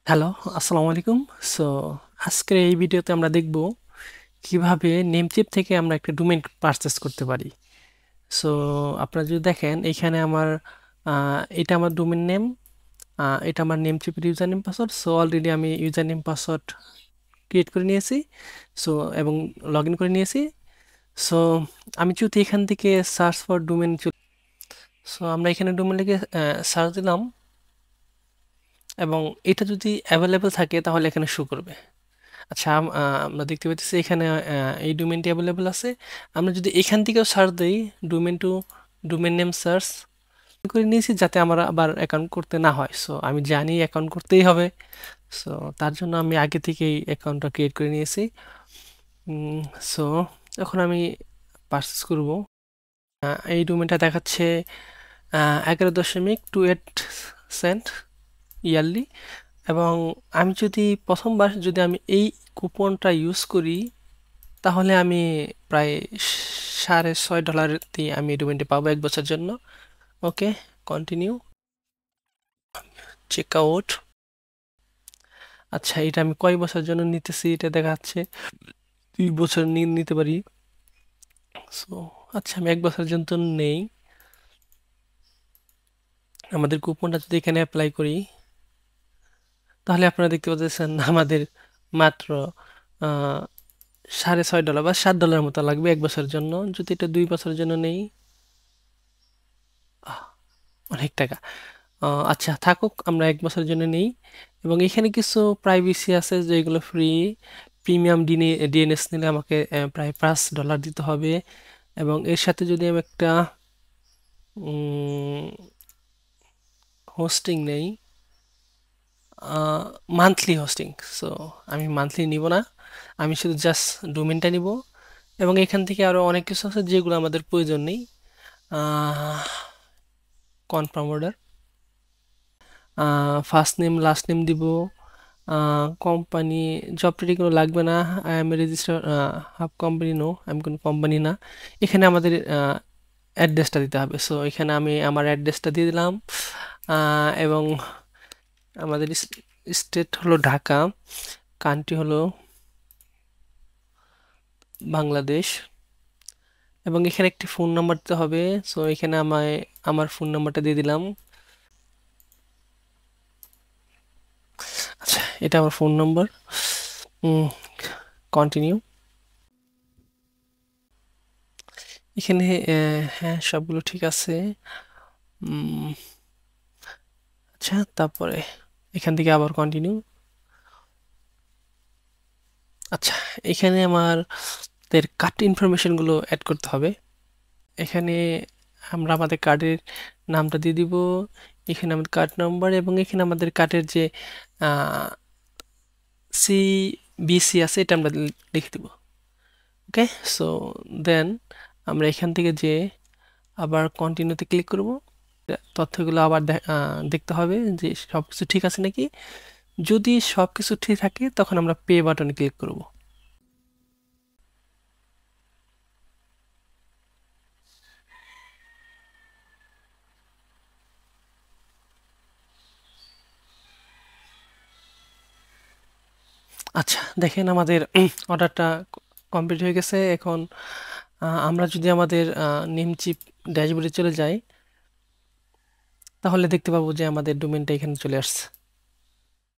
Hello, আসসালামু আলাইকুম। So আজকের এই ভিডিওতে আমরা দেখব কিভাবে নেমচিপ থেকে আমরা একটা ডোমেইন পারচেজ করতে পারি। সো আপনারা যদি দেখেন এইখানে আমার এটা আমার ডোমেইন নেম, এটা আমার নেমচিপের user name password. So already আমি ইউজার নেম পাসওয়ার্ড ক্রিয়েট করে নিয়েছি। সো এবং লগ ইন করে নিয়েছি। সো আমি যদি এখান থেকে সার্চ ফর ডোমেইন, সো আমরা এখানে ডোমেইন লিখে সার্চ দিলাম এবং এটা যদি অ্যাভেলেবল থাকে তাহলে এখানে শো করবে। আচ্ছা, আমরা দেখতে পাচ্ছি এখানে এই ডোমেইনটি অ্যাভেলেবল আছে। আমরা যদি এখান থেকেও সার্চ দিই, domain to domain name search করে নিয়েছি যাতে আমার আবার অ্যাকাউন্ট করতে না হয়। সো আমি জানি অ্যাকাউন্ট করতেই হবে। সো তার জন্য আমি আগে থেকেই অ্যাকাউন্টটা ক্রিয়েট করে নিয়েছি। সো এখন আমি পারচেস করব। এই ডোমেইনটা দেখাচ্ছে 11.28 সেন্ট ইয়ারলি। এবং আমি যদি প্রথমবার যদি আমি এই কুপনটা ইউজ করি তাহলে আমি প্রায় $6.5 দিয়ে আমি এই ডোমেইনটি পাবো 1 বছর জন্য। ওকে, কন্টিনিউ, চেক আউট। আচ্ছা, এটা আমি কয় বছর জন্য নিতেছি এটা দেখাচ্ছে 2 বছর নিতে পারি। সো আচ্ছা, আমি 1 বছর জন্য নেই। আমাদের কুপনটা যদি এখানে অ্যাপ্লাই করি তাহলে আপনারা দেখতে পাচ্ছেন আমাদের মাত্র $6.5 বা $7 মতো লাগবে 1 বছরের জন্য। যদি এটা 2 বছরের জন্য নেই, অনেক টাকা। আচ্ছা থাকুক, আমরা 1 বছরের জন্য নেই। এবং এখানে কিছু প্রাইভেসি আছে যেগুলো ফ্রি। প্রিমিয়াম ডিএনএস নিলে আমাকে প্রায় $5 দিতে হবে। এবং এর সাথে যদি আমি একটা হোস্টিং নেই, মান্থলি হোস্টিং, সো আমি মান্থলি নিব না, আমি শুধু জাস্ট ডোমেনটা নিব। এবং এখান থেকে আরও অনেক কিছু আছে যেগুলো আমাদের প্রয়োজন নেই। Confirm order, first name last name দিব। কোম্পানি জব টাইটেল লাগবে না। I am register hub company, no আমি কোনো কোম্পানি না। এখানে আমাদের অ্যাড্রেসটা দিতে হবে। সো এখানে আমি আমার অ্যাড্রেসটা দিয়ে দিলাম। এবং আমাদের স্টেট হলো ঢাকা, কান্ট্রি হলো বাংলাদেশ। এবং এখানে একটি ফোন নাম্বার দিতে হবে। সো এখানে আমার ফোন নাম্বারটা দিয়ে দিলাম। আচ্ছা, এটা আমার ফোন নাম্বার। কন্টিনিউ। এখানে হ্যাঁ, সবগুলো ঠিক আছে। আচ্ছা, তারপরে এখান থেকে আবার কন্টিনিউ। আচ্ছা, এখানে আমাদের কার্ড ইনফরমেশনগুলো অ্যাড করতে হবে। এখানে আমরা আমাদের কার্ডের নামটা দিয়ে দিব, এখানে আমাদের কার্ড নাম্বার, এবং এখানে আমাদের কার্ডের যে সিবিসি আছে এটা আমরা লিখে দিব। ওকে, সো দেন আমরা এখান থেকে যে আবার কন্টিনিউতে ক্লিক করব। তথ্যগুলো আবার দেখতে হবে যে সব কিছু ঠিক আছে নাকি। যদি সব কিছু ঠিক থাকে তখন আমরা পে বাটনে ক্লিক করব। আচ্ছা, দেখেন আমাদের অর্ডারটা কমপ্লিট হয়ে গেছে। এখন আমরা যদি আমাদের নেমচিপ ড্যাশবোর্ডে চলে যাই তাহলে দেখতে পাবো যে আমাদের ডোমেনটা এখানে চলে আসছে।